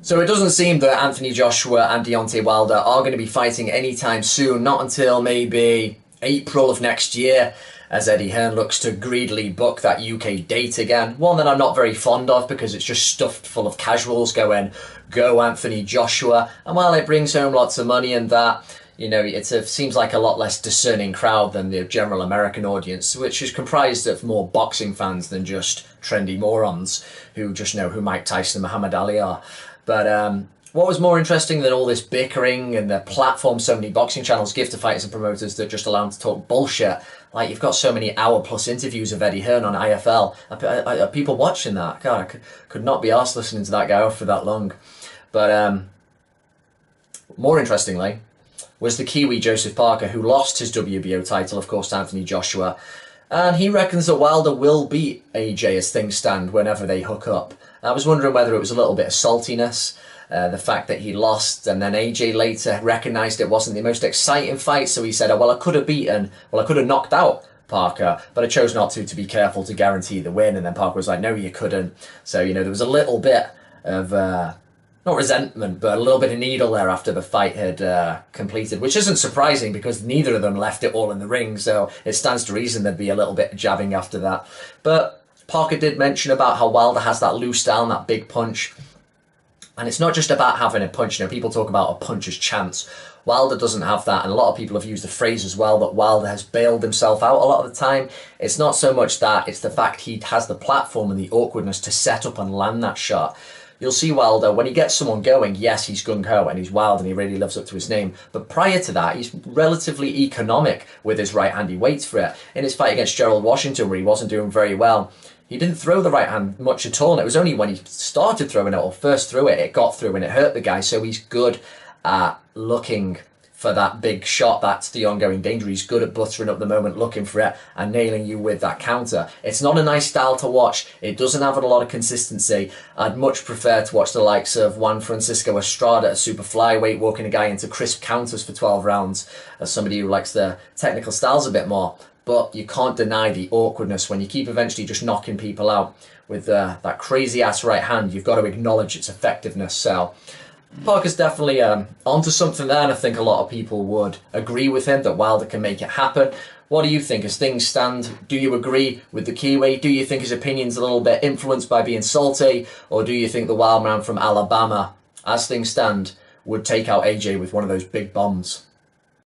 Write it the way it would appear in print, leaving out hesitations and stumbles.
So it doesn't seem that Anthony Joshua and Deontay Wilder are going to be fighting anytime soon, not until maybe April of next year, as Eddie Hearn looks to greedily book that UK date again. One that I'm not very fond of because it's just stuffed full of casuals going, go Anthony Joshua. And while it brings home lots of money and that, it seems like a lot less discerning crowd than the general American audience, which is comprised of more boxing fans than just trendy morons who just know who Mike Tyson and Muhammad Ali are. But what was more interesting than all this bickering and the platform so many boxing channels give to fighters and promoters that just allow them to talk bullshit? Like, you've got so many hour-plus interviews of Eddie Hearn on IFL. Are people watching that? God, I could not be arsed listening to that guy for that long. But more interestingly was the Kiwi Joseph Parker, who lost his WBO title, of course, to Anthony Joshua. And he reckons that Wilder will beat AJ as things stand whenever they hook up. I was wondering whether it was a little bit of saltiness, the fact that he lost, and then AJ later recognised it wasn't the most exciting fight, so he said, I could have knocked out Parker, but I chose not to be careful to guarantee the win. And then Parker was like, no, you couldn't. So, there was a little bit of, not resentment, but a little bit of needle there after the fight had completed, which isn't surprising because neither of them left it all in the ring, so it stands to reason there'd be a little bit of jabbing after that. But Parker did mention about how Wilder has that loose style, that big punch. And it's not just about having a punch. People talk about a puncher's chance. Wilder doesn't have that, and a lot of people have used the phrase as well that Wilder has bailed himself out a lot of the time. It's not so much that, it's the fact he has the platform and the awkwardness to set up and land that shot. You'll see Wilder, when he gets someone going, yes, he's gung-ho and he's wild and he really lives up to his name. But prior to that, he's relatively economic with his right hand. He waits for it. In his fight against Gerald Washington, where he wasn't doing very well, he didn't throw the right hand much at all. And it was only when he started throwing it, or first threw it, it got through and it hurt the guy. So he's good at looking for that big shot. That's the ongoing danger. He's good at buttering up the moment, looking for it, and nailing you with that counter. It's not a nice style to watch. It doesn't have a lot of consistency. I'd much prefer to watch the likes of Juan Francisco Estrada at super flyweight, walking a guy into crisp counters for 12 rounds, as somebody who likes the technical styles a bit more. But you can't deny the awkwardness when you keep eventually just knocking people out with that crazy-ass right hand. You've got to acknowledge its effectiveness. So Parker's definitely onto something there, and I think a lot of people would agree with him that Wilder can make it happen. What do you think as things stand? Do you agree with the Kiwi? Do you think his opinion's a little bit influenced by being salty? Or do you think the wild man from Alabama, as things stand, would take out AJ with one of those big bombs?